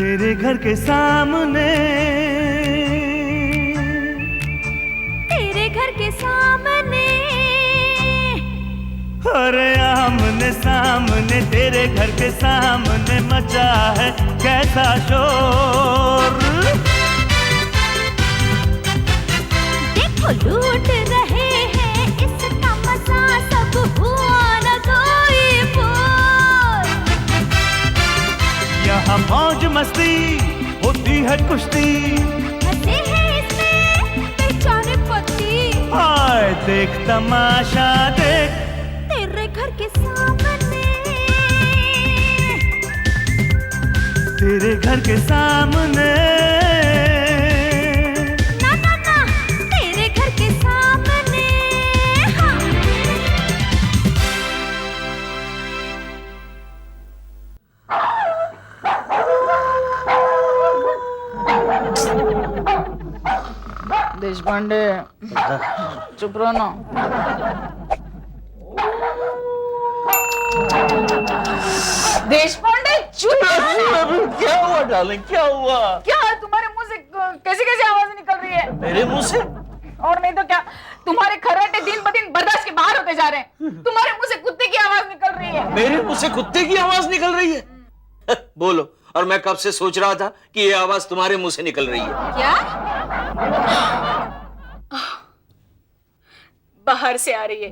तेरे घर के सामने, तेरे घर के सामने, अरे आमने सामने तेरे घर के सामने मचा है कैसा शोर। देखो लूट रहे हैं इसका मजा, सब हुआ न कोई बोल। यहाँ मौज मस्ती होती है कुश्ती, हंसे हैं इसमें बेचारे पति। हाय देख तमाशा देख तेरे घर के सामने, तेरे घर के सामने, ना ना ना तेरे घर के सामने। हाँ। देशपांडे चुप रहो ना। देशपांडे चुप रहो। क्या हुआ डार्लिंग, क्या हुआ? क्या तुम्हारे मुंह से कैसी कैसी आवाज निकल रही है? मेरे मुंह से? और नहीं तो क्या, तुम्हारे खर्राटे दिन ब दिन बर्दाश्त के बाहर होते जा रहे हैं। तुम्हारे मुंह से कुत्ते की आवाज निकल रही है। मेरे मुंह से कुत्ते की आवाज निकल रही है? बोलो। और मैं कब से सोच रहा था कि ये आवाज तुम्हारे मुंह से निकल रही है। क्या? बाहर से आ रही है।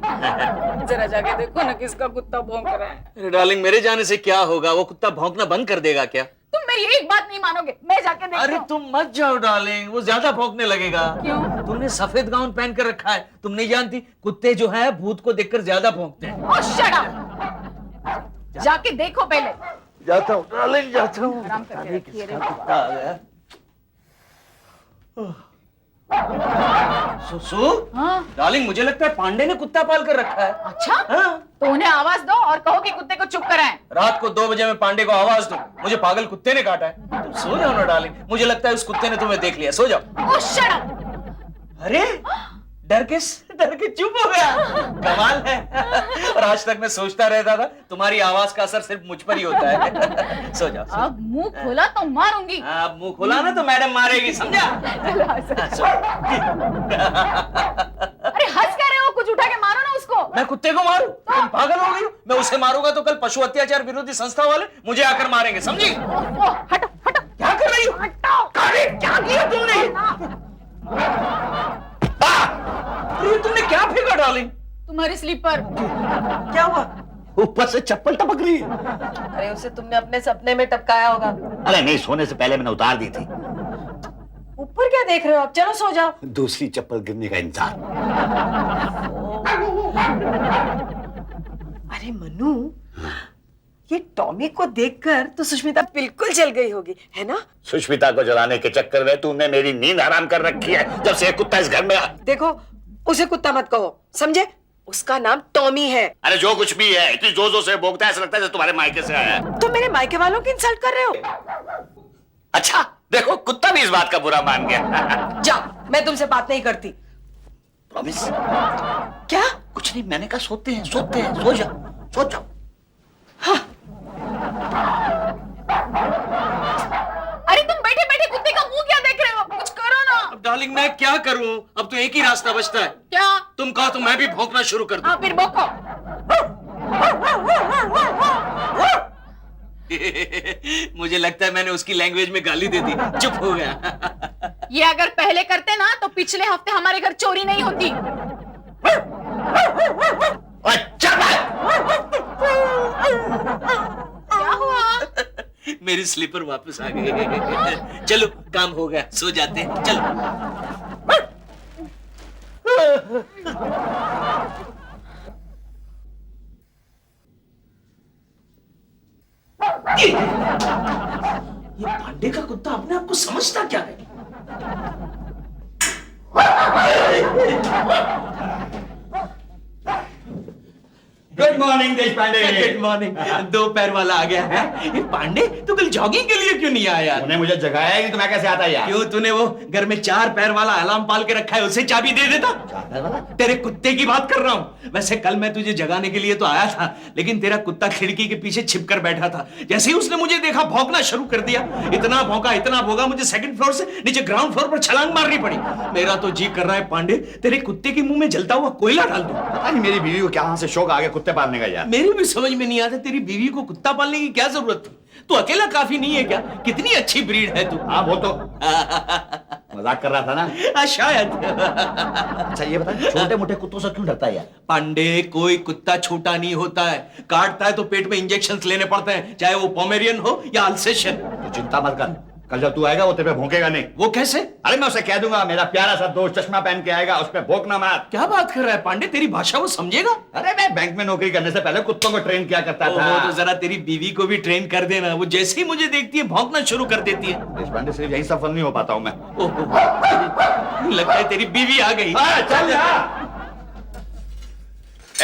जरा जाके देखो ना किसका कुत्ता भौंक रहा है। अरे डार्लिंग, मेरे जाने से क्या होगा? वो कुत्ता भौंकना बंद कर देगा क्या? तुम मेरी एक बात नहीं मानोगे, मैं जाके देखती अरे हूँ। तुम मत जाओ डार्लिंग, वो ज्यादा भौंकने लगेगा। क्यों? तुमने सफेद गाउन पहन कर रखा है, तुम नहीं जानती कुत्ते जो है भूत को देखकर ज्यादा भौंकते हैं। ओह शट अप। जाके देखो पहले। जाता हूँ डार्लिंग, जाता हूँ। आराम करके रखिए रे। कुत्ता आ गया। सुसु, हाँ? डार्लिंग मुझे लगता है पांडे ने कुत्ता पाल कर रखा है। अच्छा? हाँ? तो उन्हें आवाज दो और कहो कि कुत्ते को चुप कराएं। रात को 2 बजे मैं पांडे को आवाज दूं, मुझे पागल कुत्ते ने काटा है। तुम सो जाओ ना डार्लिंग, मुझे लगता है उस कुत्ते ने तुम्हें देख लिया। सो जाओ। ओह शट अप। अरे डर के चुप हो गया। कमाल है। और आज तक मैं सोचता रहता था तुम्हारी आवाज का असर सिर्फ मुझ पर ही होता है। सो जाओ। अब मुंह खोला तो मारूंगी। आप मुंह खोला ना तो मैडम मारेगी, समझा? चलो, हंस। सो। अरे हंस क्या रहे हो? कुछ उठा के मारो ना उसको। मैं कुत्ते को मारूं? तुम पागल हो गई हो? मैं उसे मारूंगा तो कल पशु अत्याचार विरोधी संस्था वाले मुझे आकर मारेंगे, समझी? ओह, हटो हटो। क्या कर रही हो? हटाओ। अरे क्या किया तुमने? अरे तुमने क्या फेंका डार्लिंग? तुम्हारी स्लीपर। क्या हुआ? ऊपर से चप्पल टपक रही है। अरे उसे तुमने अपने सपने में टपकाया होगा। अरे नहीं, सोने से पहले मैंने उतार दी थी। ऊपर क्या देख रहे हो आप? चलो सो जाओ। दूसरी चप्पल गिरने का इंतजार। अरे मनु, ये टॉमी को देखकर तो सुष्मिता बिल्कुल जल गई होगी, है ना? सुष्मिता को जलाने के चक्कर में तूने मेरी नींद हराम कर रखी है जब से ये कुत्ता इस घर में देखो, उसे कुत्ता मत कहो, समझे? उसका नाम टॉमी है। अरे जो कुछ भी है, इतनी जोर जोर से भौंकता है, ऐसा लगता है जैसे तुम्हारे मायके से आया है। तुम मेरे मायके वालों की इंसल्ट कर रहे हो। अच्छा देखो, कुत्ता भी इस बात का बुरा मान गया। जाओ, मैं तुमसे बात नहीं करती। प्रॉमिस? क्या? कुछ नहीं, मैंने कहा सोते हैं, सो जाओ, सो जाओ। अरे तुम बैठे बैठे कुत्ते का मुंह क्या देख रहे हो? कुछ करो ना। अब डार्लिंग मैं क्या करूं? अब तो एक ही रास्ता बचता है। क्या? तुम कहो तो मैं भी भौंकना शुरू कर दूं। हाँ फिर भौंको। मुझे लगता है मैंने उसकी लैंग्वेज में गाली दे दी, चुप हो गया। ये अगर पहले करते ना तो पिछले हफ्ते हमारे घर चोरी नहीं होती। अच्छा क्या हुआ? मेरी स्लीपर वापस आ गई। चलो काम हो गया, सो जाते हैं, चलो। ये पांडे का कुत्ता अपने आप को समझता क्या है? गुड मॉर्निंग देश पांडे। Good morning. दो पैर वाला आ गया है। ये पांडे तू कल जॉगिंग के लिए क्यों नहीं आया? उन्हें मुझे जगाया ही नहीं तो मैं कैसे आता यार? क्यों तूने वो घर में 4 पैर वाला अलार्म पाल के रखा है, उसे चाबी दे देता। तेरे कुत्ते की बात कर रहा हूँ। वैसे कल मैं तुझे जगाने के लिए तो आया था, लेकिन तेरा कुत्ता खिड़की के पीछे छिपकर बैठा था। जैसे ही उसने मुझे देखा भौंकना शुरू कर दिया। इतना भौंका मुझे सेकंड फ्लोर से नीचे ग्राउंड फ्लोर पर छलांग मारनी पड़ी। मेरा तो जी कर रहा है पांडे तेरे कुत्ते के मुंह में जलता हुआ कोयला डाल दूं। पता नहीं मेरी बीवी को क्या से शौक आ गया कुत्ते पालने का यार। मेरी भी समझ में नहीं आता तेरी बीवी को कुत्ता पालने की क्या जरूरत थी? तू अकेला काफी नहीं है क्या? कितनी अच्छी ब्रीड है तू। हाँ वो तो मजाक कर रहा था ना। शायद। अच्छा ये बता छोटे मोटे कुत्तों से क्यों डरता है यार? पांडे कोई कुत्ता छोटा नहीं होता है, काटता है तो पेट में इंजेक्शंस लेने पड़ते हैं, चाहे वो पोमेरियन हो या अल्सेशियन। तू चिंता मत कर, कल जब तू आएगा वो तेरे पे भौंकेगा नहीं। वो कैसे? अरे मैं उसे कह दूंगा मेरा प्यारा सा दोस्त चश्मा पहन के आएगा, उस पे भौंकना मत। क्या बात कर रहा है पांडे? तेरी भाषा वो समझेगा? अरे मैं बैंक में नौकरी करने से पहले कुत्तों को ट्रेन किया करता था। तो जरा तेरी बीवी को भी ट्रेन कर देना, वो जैसे ही मुझे देखती है भौंकना शुरू कर देती है। पांडे सिर्फ यही सफल नहीं हो पाता हूँ मैं। लगता है तेरी बीवी आ गई। चल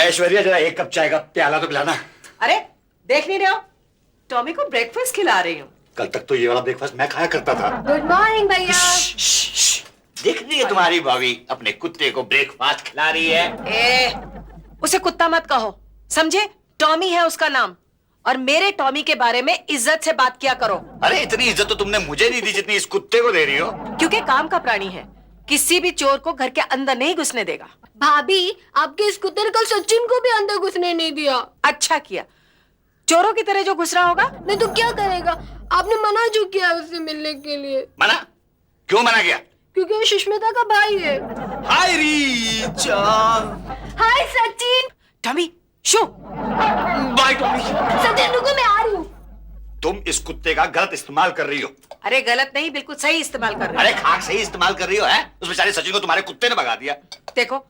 ऐश्वर्या जरा एक कप चाय का प्याला तो पिलाना। अरे देख नहीं रहे हो, टॉमी को ब्रेकफास्ट खिला रही हूँ। कल तक तो ये वाला ब्रेकफास्ट मैं खाया करता था। गुड मॉर्निंग भैया। देख रही है तुम्हारी भाभी अपने कुत्ते को ब्रेकफास्ट खिला रही है। उसे कुत्ता मत कहो, समझे? टॉमी है उसका नाम, और मेरे टॉमी के बारे में इज्जत से बात किया करो। अरे इतनी इज्जत तो तुमने मुझे नहीं दी जितनी इस कुत्ते को दे रही हो। क्योंकि काम का प्राणी है, किसी भी चोर को घर के अंदर नहीं घुसने देगा। भाभी आपके इस कुत्ते ने कल सचिन को भी अंदर घुसने नहीं दिया। अच्छा किया, चोरों की तरह जो घुस रहा होगा। नहीं तो क्या करेगा? आपने मना जो किया उससे मिलने के लिए। मना? क्यों मना किया? क्योंकि वो सुष्मिता का भाई है। Hi Richa. Hi Sachin. Tommy show. Bye Tommy. Sachin रुको, मैं आ रही हूँ। तुम इस कुत्ते का गलत इस्तेमाल कर रही हो। अरे गलत नहीं, बिल्कुल सही इस्तेमाल कर रहे अरे खाक सही इस्तेमाल कर रही हो। है उस बेचारे सचिन को तुम्हारे कुत्ते ने भगा दिया। देखो,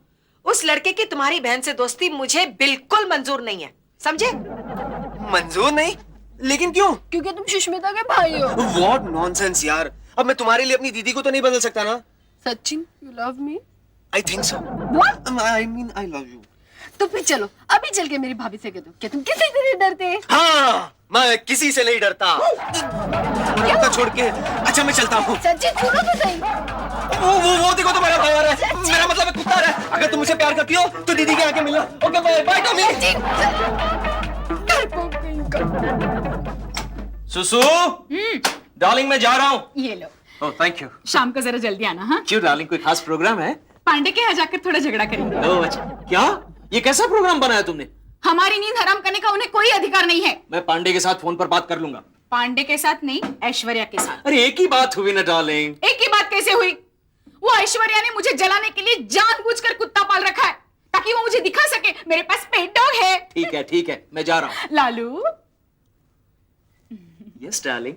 उस लड़के की तुम्हारी बहन से दोस्ती मुझे बिल्कुल मंजूर नहीं है, समझे? मंजूर नहीं? लेकिन क्यों? क्योंकि तुम सुष्मिता के भाई हो। What nonsense यार। अब मैं तुम्हारे लिए अपनी दीदी को तो नहीं बदल सकता ना। Sachin you love me? I think so. What? I mean I love you. तो फिर चलो अभी चल के मेरी भाभी से कह दो कि तुम किसी से नहीं डरते। हाँ, मैं किसी से नहीं डरता। कुत्ता छोड़ के। अच्छा मैं चलता हूँ। सचिन सुनो तो सही। वो देखो तुम्हारा भाई आ रहा है। मेरा मतलब है कुत्ता है। अगर तुम मुझे प्यार करती हो तो दीदी के आके मिलना। Okay bye bye Tommy. सुसु। डार्लिंग मैं जा रहा हूँ। ये लो, ओह थैंक यू। शाम को जरा जल्दी आना। हाँ, क्यों डार्लिंग, कोई खास प्रोग्राम है? पांडे के यहाँ जाकर थोड़ा झगड़ा करेंगे। ओह अच्छा, क्या? ये कैसा प्रोग्राम बनाया तुमने? हमारी नींद हराम करने का उन्हें कोई अधिकार नहीं है। मैं पांडे के साथ फोन पर बात कर लूंगा। पांडे के साथ नहीं, ऐश्वर्या के साथ। अरे एक ही बात हुई ना डार्लिंग। एक ही बात कैसे हुई? वो ऐश्वर्या ने मुझे जलाने के लिए जानबूझकर कुत्ता पाल रखा है ताकि वो मुझे दिखा सके मेरे पास पेट डॉग है। ठीक है, मैं जा रहा हूँ। Lalu, yes darling.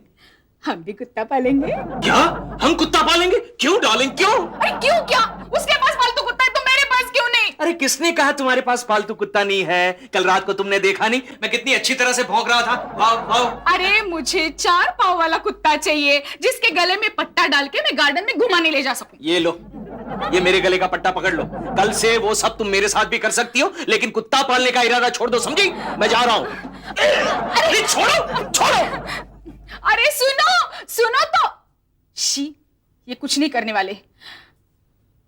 हम भी कुत्ता पालेंगे। क्या? हम कुत्ता पालेंगे? क्यों डार्लिंग, क्यों? अरे क्यों क्या? उसके पास पालतू कुत्ता है तो मेरे पास क्यों नहीं? अरे किसने कहा तुम्हारे पास पालतू कुत्ता नहीं है? कल रात को तुमने देखा नहीं मैं कितनी अच्छी तरह से भौंक रहा था? वाव वाव। अरे मुझे 4 पाँव वाला कुत्ता चाहिए जिसके गले में पट्टा डाल के मैं गार्डन में घुमाने ले जा सकूं। ये लो, ये मेरे गले का पट्टा पकड़ लो। कल से वो सब तुम मेरे साथ भी कर सकती हो, लेकिन कुत्ता पालने का इरादा छोड़ दो, समझी? मैं जा रहा हूँ। अरे छोड़ो। अरे सुनो तो। शी, ये कुछ नहीं करने वाले।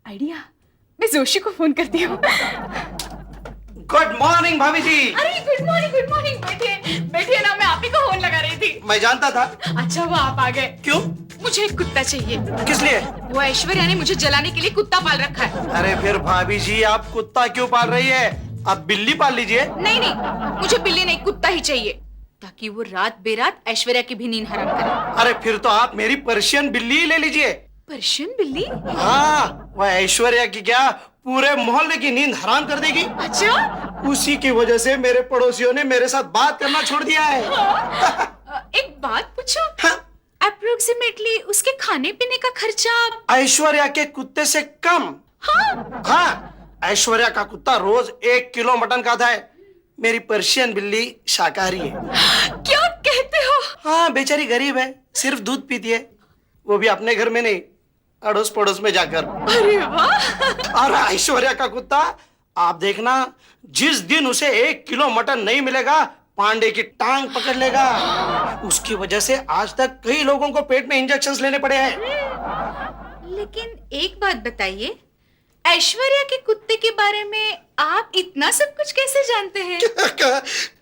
आइडिया, मैं जोशी को फोन करती हूँ। गुड मॉर्निंग भाभी जी। अरे गुड मॉर्निंग। बैठिए ना, मैं आप ही को फोन लगा रही थी। मैं जानता था। अच्छा वो आप आ गए। क्यों? मुझे एक कुत्ता चाहिए। किस लिए? वो ऐश्वर्या ने मुझे जलाने के लिए कुत्ता पाल रखा है। अरे फिर भाभी जी आप कुत्ता क्यों पाल रही है? आप बिल्ली पाल लीजिए। नहीं, मुझे बिल्ली नहीं, कुत्ता ही चाहिए ताकि वो रात बेरात ऐश्वर्या की भी नींद हराम करे। अरे फिर तो आप मेरी पर्शियन बिल्ली ही ले लीजिए। पर्शियन बिल्ली? हाँ, वह ऐश्वर्या की क्या पूरे मोहल्ले की नींद हराम कर देगी। अच्छा, उसी की वजह से मेरे पड़ोसियों ने मेरे साथ बात करना छोड़ दिया है। एक बात पूछो। हाँ? अप्रोक्सीमेटली उसके खाने पीने का खर्चा ऐश्वर्या के कुत्ते से कम। हाँ, ऐश्वर्या का कुत्ता रोज 1 किलो मटन खाता है। मेरी पर्शियन बिल्ली शाकाहारी है। क्या कहते हो? हाँ, बेचारी गरीब है, सिर्फ दूध पीती है, वो भी अपने घर में नहीं, अड़ोस पड़ोस में जाकर। अरे वाह। और ऐश्वर्या का कुत्ता आप देखना, जिस दिन उसे 1 किलो मटन नहीं मिलेगा, पांडे की टांग पकड़ लेगा। उसकी वजह से आज तक कई लोगों को पेट में इंजेक्शंस लेने पड़े हैं। लेकिन एक बात बताइए, ऐश्वर्या के कुत्ते के बारे में आप इतना सब कुछ कैसे जानते हैं?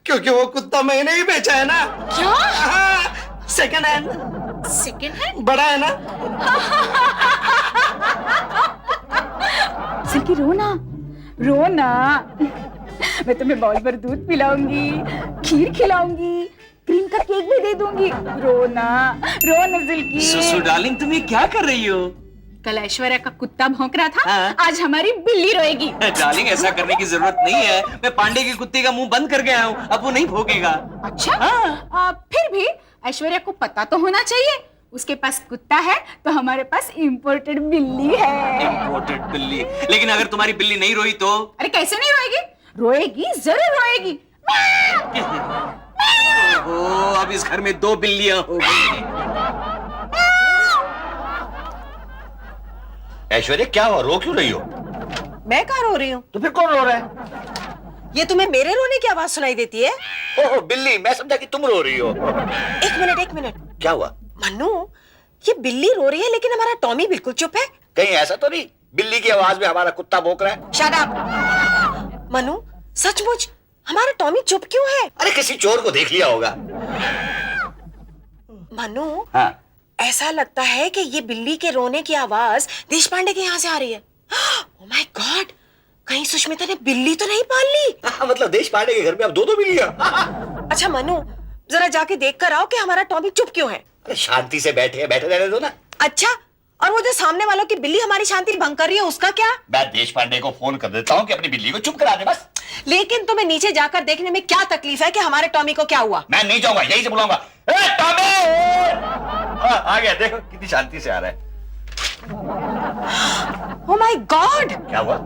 क्योंकि वो कुत्ता मैंने ही बेचा है ना। क्या? Second hand. Second hand? बड़ा है ना। सिल्की रोना रोना, मैं तुम्हें बाउल भर दूध पिलाऊंगी, खीर खिलाऊंगी, क्रीम का केक भी दे दूंगी। रोना रोना सिल्की। सुसु डार्लिंग, तुम ये क्या कर रही हो? कल ऐश्वर्या का कुत्ता भौंक रहा था, हाँ। आज हमारी बिल्ली रोएगी। डार्लिंग, ऐसा करने की जरूरत नहीं है। मैं पांडे के कुत्ते का मुंह बंद करके आया हूँ, अब वो नहीं भौंकेगा। अच्छा? फिर भी ऐश्वर्या को पता तो होना चाहिए, उसके पास कुत्ता है तो हमारे पास इम्पोर्टेड बिल्ली है। इम्पोर्टेड बिल्ली? लेकिन अगर तुम्हारी बिल्ली नहीं रोई तो? अरे कैसे नहीं रोएगी? रोएगी, जरूर रोएगी। ओहो, अब इस घर में 2 बिल्लियां हो गई। ऐश्वर्या, क्या हुआ? रो क्यों रही हो? मैं कहाँ रो रही हूँ? तो फिर कौन रो रहा है? ये तुम्हें मेरे रोने की आवाज सुनाई देती है? ओह बिल्ली, मैं समझा कि तुम रो रही हो। एक मिनट। क्या हुआ? मन्नू, ये बिल्ली रो रही है लेकिन हमारा टॉमी बिल्कुल चुप है। कहीं ऐसा तो नहीं बिल्ली की आवाज में हमारा कुत्ता भौंक रहा है? Shut up. मन्नू, सचमुच हमारा टॉमी चुप क्यों है? अरे किसी चोर को देख लिया होगा। मन्नू, हाँ। ऐसा लगता है कि ये बिल्ली के रोने की आवाज देशपांडे के यहाँ से आ रही है। ओह माय गॉड, कहीं सुष्मिता ने बिल्ली तो नहीं पाल ली? मतलब देशपांडे के घर में अब 2 बिल्लियां। अच्छा मन्नू, जरा जाके देख कर आओ कि हमारा टॉमी चुप क्यों है। अरे शांति से बैठे रहने दो ना। अच्छा, और वो जो सामने वालों की बिल्ली हमारी शांति भंग कर रही है, उसका क्या? मैं देशपांडे को फोन कर देता हूँ कि अपनी बिल्ली को चुप करा दे बस। लेकिन तुम्हें नीचे जाकर देखने में क्या तकलीफ है कि हमारे टॉमी को क्या हुआ? मैं नहीं जाऊंगा, यही से बुलाऊंगा। ए टॉमी! आ गया, देखो कितनी शांति से आ रहा है। ओह माय गॉड, क्या हुआ?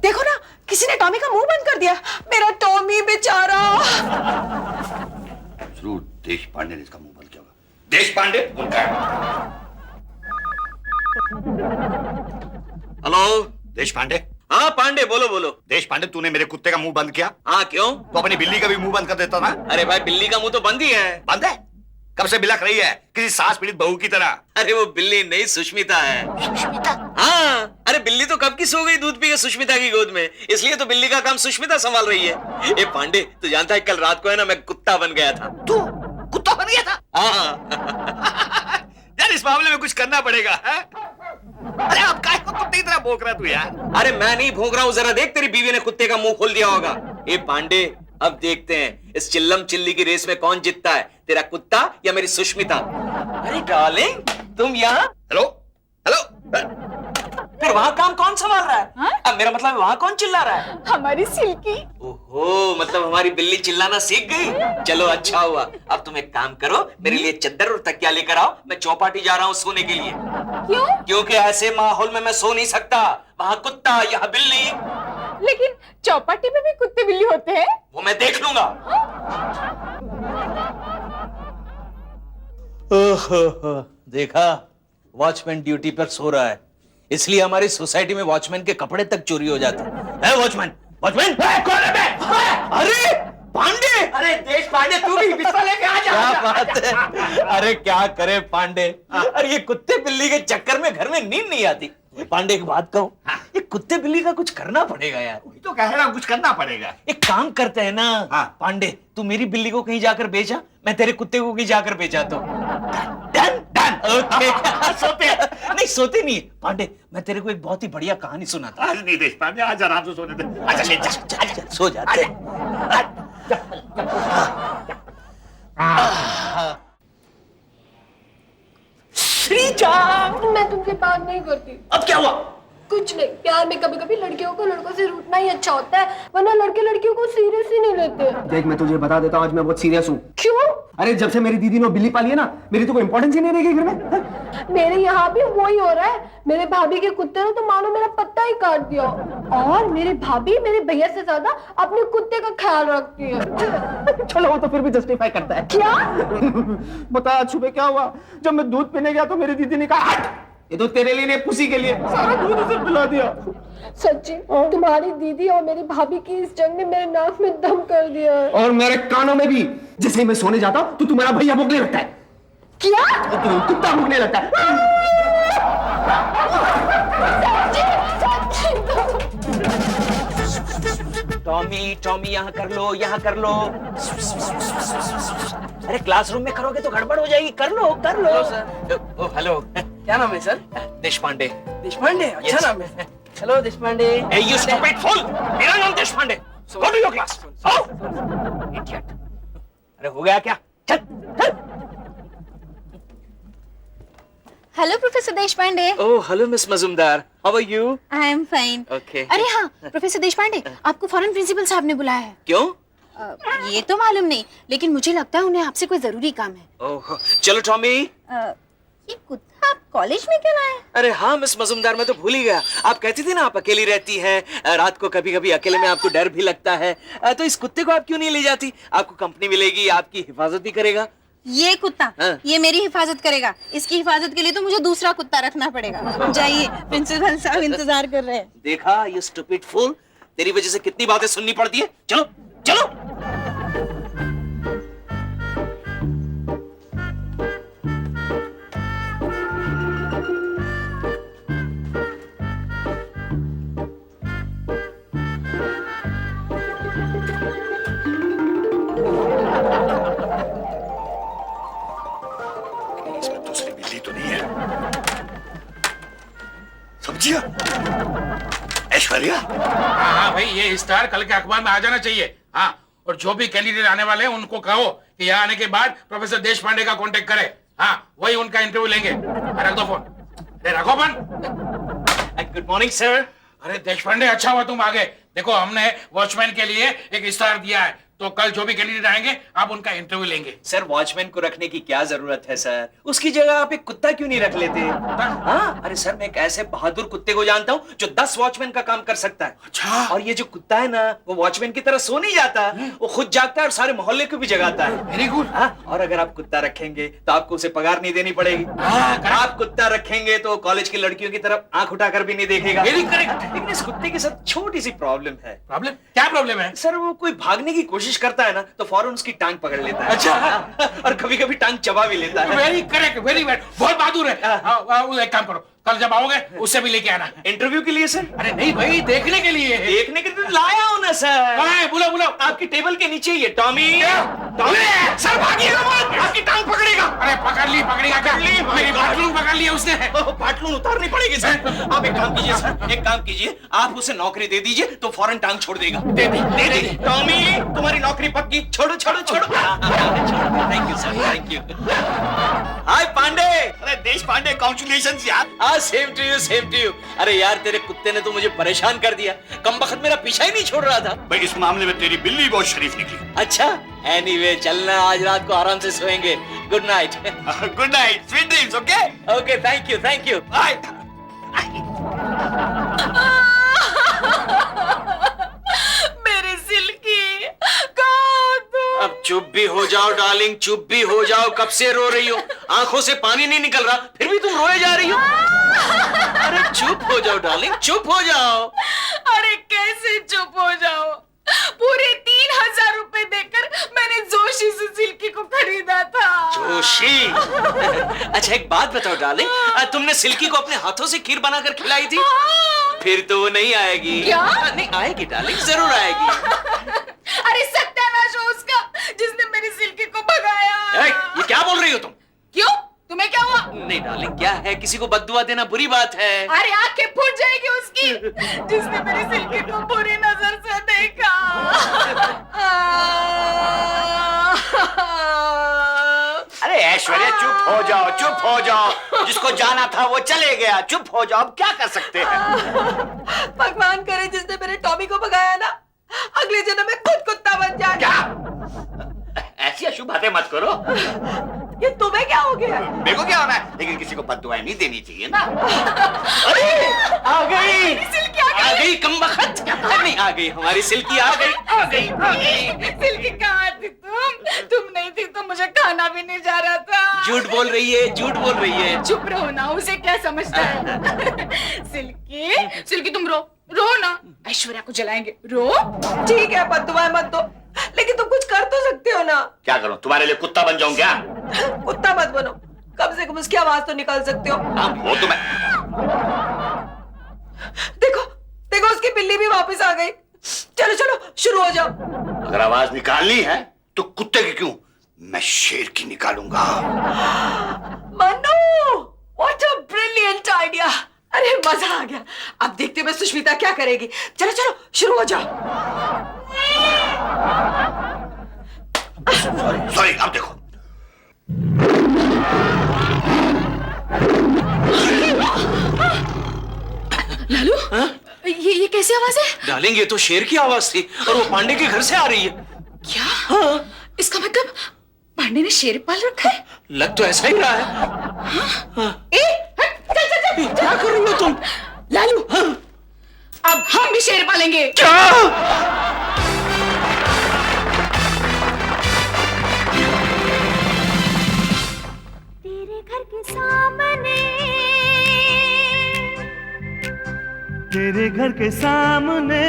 देखो ना, किसी ने टॉमी का मुंह बंद कर दिया। मेरा टॉमी बेचारा। जरूर देशपांडे ने इसका मुंह बंद किया होगा। देशपांडे, हेलो देशपांडे। हाँ पांडे, बोलो बोलो। देशपांडे, तूने मेरे कुत्ते का मुंह बंद किया? हाँ क्यों? तो अपनी बिल्ली का भी मुंह बंद कर देता ना। अरे भाई, बिल्ली का मुंह तो बंद ही है। बंद है? कब से बिलख रही है किसी सास पीड़ित बहू की तरह? अरे वो बिल्ली नहीं, सुष्मिता है। सुष्मिता? हाँ, अरे बिल्ली तो कब की सो गई दूध पी के सुष्मिता की गोद में, इसलिए तो बिल्ली का काम सुष्मिता संभाल रही है। ए पांडे, तू जानता है कल रात को है ना, मैं कुत्ता बन गया था। तू कुत्ता बन गया था? हाँ। यार इस मामले में कुछ करना पड़ेगा है? अरे अब काहे को कुत्ते की तरह भौंक रहा तू यार? अरे मैं नहीं भौंक रहा हूँ, जरा देख, तेरी बीवी ने कुत्ते का मुंह खोल दिया होगा। ए पांडे, अब देखते हैं इस चिल्लम चिल्ली की रेस में कौन जीतता है, तेरा कुत्ता या मेरी सुष्मिता। अरे डार्लिंग, तुम यहाँ? Hello hello. फिर वहाँ काम कौन संभाल रहा है? हाँ? अब मेरा मतलब वहाँ कौन चिल्ला रहा है? हमारी सिल्की। ओहो, मतलब हमारी बिल्ली चिल्लाना सीख गई। चलो अच्छा हुआ। अब तुम एक काम करो, मेरे लिए चद्दर और तकिया लेकर आओ, मैं चौपाटी जा रहा हूँ सोने के लिए। क्यों? क्योंकि ऐसे माहौल में मैं सो नहीं सकता, वहाँ कुत्ता यहाँ बिल्ली। लेकिन चौपाटी में भी कुत्ते बिल्ली होते हैं। वो मैं देख लूंगा। ओहो, देखा, वॉचमैन ड्यूटी पर सो रहा है, इसलिए हमारी सोसाइटी में वॉचमैन के कपड़े तक चोरी हो जाते हैं। वॉचमैन, वॉचमैन, कौन है मैं? अरे पांडे! अरे देशपांडे, तू भी बिस्तर लेके आ जा। क्या बात है? अरे क्या करे पांडे, अरे ये कुत्ते बिल्ली के चक्कर में घर में नींद नहीं आती। पांडे एक बात कहूं, ये कुत्ते बिल्ली का कुछ करना पड़ेगा यार। तो कह रहा हूं कुछ करना पड़ेगा। एक काम करते हैं ना। हाँ। पांडे, तू मेरी बिल्ली को कहीं जाकर बेचा, मैं तेरे कुत्ते को कहीं जाकर बेचा तो डन डन। ओके। सोते नहीं, सोते नहीं पांडे, मैं तेरे को एक बहुत ही बढ़िया कहानी सुनाता। आज नहीं देशपांडे, आज आराम से सोने दे। अच्छा ले जा। चल सो जाते। श्रीजा, मैं तुमसे बात नहीं करती। अब क्या हुआ? कुछ नहीं, प्यार में कभी कभी लड़कियों को लड़कों से रूठना ही अच्छा होता है, वरना लड़के लड़कियों को सीरियस ही नहीं लेते। देख, मैं तुझे बता देता हूँ, आज मैं बहुत सीरियस हूँ। क्यों? अरे जब से मेरी दीदी ने बिल्ली पाली है ना, मेरी तो कोई इंपॉर्टेंस ही नहीं रहेगी घर में। मेरे यहाँ भी वही हो रहा है। मेरे भाभी के कुत्ते ने तो मानो मेरा पत्ता ही काट दिया, और मेरे भाभी मेरे भैया से ज्यादा अपने कुत्ते का ख्याल रखती है। चलो, वो तो फिर भी जस्टिफाई करता है। क्या? बता, आज सुबह क्या हुआ? जब मैं दूध पीने गया तो मेरी दीदी ने कहा, ये तो तेरे लिए नहीं, पुसी के लिए सारा दूध उसे पिला दिया। सच्ची तुम्हारी दीदी और मेरी भाभी की इस जंग ने मेरे नाक में दम कर दिया है। और मेरे कानों में भी। जैसे ही मैं सोने जाता हूँ तो तुम्हारा भैया भौंकने लगता है। क्या? कुत्ता भौंकने लगता है। टॉमी टॉमी यहाँ कर लो, यहाँ कर लो। अरे क्लासरूम में करोगे तो गड़बड़ हो जाएगी। कर लो कर लो। ओ हेलो, क्या नाम है सर? देशपांडे। देशपांडे? अच्छा नाम है। Hello Deshpande. Hey, you stupid fool! मेरा नाम Deshpande. Go to your class. Idiot. अरे हो गया क्या? चल चल। Hello professor Deshpande. Oh, hello Miss Mazumdar. How are you? I am fine. Okay. अरे हाँ प्रोफेसर देशपांडे, आपको फॉरेन प्रिंसिपल साहब ने बुलाया है। क्यों? ये तो मालूम नहीं, लेकिन मुझे लगता है उन्हें आपसे कोई जरूरी काम है। ओह, चलो टॉमी। ये कुत्ता आप कॉलेज में क्यों लाए? अरे हाँ मिस मजुमदार, मैं तो भूल ही गया। आप कहती थी ना आप अकेली रहती हैं, रात को कभी कभी अकेले में आपको डर भी लगता है, तो इस कुत्ते को आप क्यों नहीं ले जाती? आपको कंपनी मिलेगी, आपकी हिफाजत भी करेगा। ये कुत्ता हाँ। ये मेरी हिफाजत करेगा। इसकी हिफाजत के लिए तो मुझे दूसरा कुत्ता रखना पड़ेगा। जाइए, प्रिंसिपल साहब इंतजार कर रहे हैं। देखा ये स्टूपिड फूल, तेरी वजह से कितनी बातें सुननी पड़ती है। चलो चलो। इसमें दूसरी बिल्ली तो नहीं है? सब्जियां? ऐश्वर्या? हाँ भाई, ये स्टार कल के अखबार में आ जाना चाहिए। हाँ, और जो भी कैंडिडेट आने वाले हैं उनको कहो कि यहाँ आने के बाद प्रोफेसर देशपांडे का कांटेक्ट करे। हाँ, वही उनका इंटरव्यू लेंगे। रख दो फोन। अरे रखो फोन। Good morning sir. अरे देशपांडे, अच्छा हुआ तुम आ गए। देखो हमने वॉचमैन के लिए एक स्टार दिया है, तो कल जो भी कैंडिडेट आएंगे आप उनका इंटरव्यू लेंगे। सर वॉचमैन को रखने की क्या जरूरत है सर? उसकी जगह आप एक कुत्ता क्यों नहीं रख लेते? हाँ, अरे सर मैं एक ऐसे बहादुर कुत्ते को जानता हूँ जो 10 वॉचमैन का काम कर सकता है। अच्छा। और ये जो कुत्ता है ना, वो वॉचमैन की तरह सो नहीं जाता, वो खुद जागता है और सारे मोहल्ले को भी जगाता है। Very good. हाँ, और अगर आप कुत्ता रखेंगे तो आपको उसे पगार नहीं देनी पड़ेगी। आप कुत्ता रखेंगे तो कॉलेज की लड़कियों की तरफ आंख उठाकर भी नहीं देखेगा। Very correct. लेकिन इस कुत्ते के साथ छोटी सी प्रॉब्लम है। प्रॉब्लम? क्या प्रॉब्लम है? सर वो कोई भागने की कोशिश करता है ना तो फौरन उसकी टांग पकड़ लेता है। अच्छा। और कभी कभी टांग चबा भी लेता है। वेरी करेक्ट, वेरी वेरी, बहुत बहादुर है। एक काम करो, कल जब आओगे उससे भी लेके आना। इंटरव्यू के लिए सर? अरे नहीं भाई, देखने के लिए। देखने के लिए लाया हूं ना सर। कहाँ है? बुलाओ बुलाओ। आपकी टेबल के नीचे ही है टॉमी। टॉमी! सर भागिएगा मत, आपकी टांग पकड़ेगा। अरे पकड़ेगा क्या? मेरी बाटलून पकड़ लिया उसने। बाटलून उतारनी पड़ेगी सर। आप एक काम कीजिए सर, एक काम कीजिए, आप उसे नौकरी दे दीजिए तो फौरन टांग छोड़ देगा। दे दी। टॉमी तुम्हारी नौकरी पक्की। छोड़ो छोड़ो छोड़ो। Thank you sir, thank you. Hi Pandey. अरे देश पांडे, कॉन्ग्रेचुलेशंस यार। हाँ same to you, same to you. अरे यार तेरे कुत्ते ने तो मुझे परेशान कर दिया, कमबख्त मेरा पीछा ही नहीं छोड़ रहा था। भाई इस मामले में तेरी बिल्ली बहुत शरीफ निकली। अच्छा, एनीवे चलना, आज रात को आराम से सोएंगे। Good night. Good night, sweet dreams. Okay okay, thank you thank you. Bye. मेरे सिल्की कहाँ तुम? अब चुप भी हो जाओ डार्लिंग, चुप भी हो जाओ। कब से रो रही हो? आंखों से पानी नहीं निकल रहा, फिर भी तुम रोए जा रही हो। अरे चुप हो जाओ डार्लिंग, चुप हो जाओ। अरे कैसे चुप हो जाओ? पूरे 3000 रुपए देकर मैंने जोशी से सिल्की को खरीदा था। जोशी? अच्छा एक बात बताओ डार्लिंग, तुमने सिल्की को अपने हाथों से खीर बनाकर खिलाई थी? फिर तो वो नहीं आएगी। क्या? नहीं आएगी डार्लिंग, जरूर आएगी। अरे सत्यानाश हो उसका जिसने मेरी सिल्की को भगाया। ये क्या बोल रही हो तुम? क्यों? तुम्हें क्या हुआ? नहीं डार्लिंग, क्या है, किसी को बद्दुआ देना बुरी बात है। अरे आंखें फूट जाएगी उसकी जिसने मेरी सिल्की को बुरी नजर से देखा। अरे ऐश्वर्या चुप हो जाओ, चुप हो जाओ। जिसको जाना था वो चले गया, चुप हो जाओ। अब क्या कर सकते हैं? भगवान करे जिसने मेरे टॉमी को भगाया ना, अगले जन्म में खुद कुत्ता बन जाए। क्या? ऐसी अशुभ बातें मत करो। ये तुम्हें क्या हो गया? मेरे को क्या होना है? लेकिन किसी को बद्दुआएं नहीं देनी चाहिए ना। अरे आ गई, सिल्की आ गई कमबख्त। नहीं आ गई हमारी सिल्की, आ गई। सिल्की कहाँ थी तुम? तुम नहीं थी तो मुझे खाना भी नहीं जा रहा था। झूठ बोल रही है, झूठ बोल रही है। चुप रहो ना, उसे क्या समझता है। सिल्की, सिल्की तुम रो ना, ऐश्वर्या को जलाएंगे, रो। ठीक है, बददुआएं मत दो, लेकिन तुम कुछ कर तो सकते हो ना। क्या करूं, तुम्हारे लिए कुत्ता बन जाऊं क्या? कुत्ता मत बनो, कम से कम उसकी आवाज तो निकाल सकते हो। हाँ, वो तो मैं। देखो देखो, उसकी बिल्ली भी वापस आ गई। चलो चलो शुरू हो जाओ। अगर आवाज निकालनी है तो कुत्ते की क्यों, मैं शेर की निकालूंगा। Manu, what a brilliant idea. अरे मजा आ गया। अब देखते हैं मैं सुष्मिता क्या करेगी। चलो चलो शुरू हो जाओ। सॉरी, अब देखो। लालू, ये कैसी आवाज है? डालेंगे तो शेर की आवाज थी और वो पांडे के घर से आ रही है। क्या? हाँ? इसका मतलब पांडे ने शेर पाल रखा है? लग तो ऐसा ही रहा है। हाँ? चल, क्या कर रही हो तुम? लालू, हाँ? अब हम भी शेर पालेंगे। क्या? तेरे घर के सामने, तेरे घर के सामने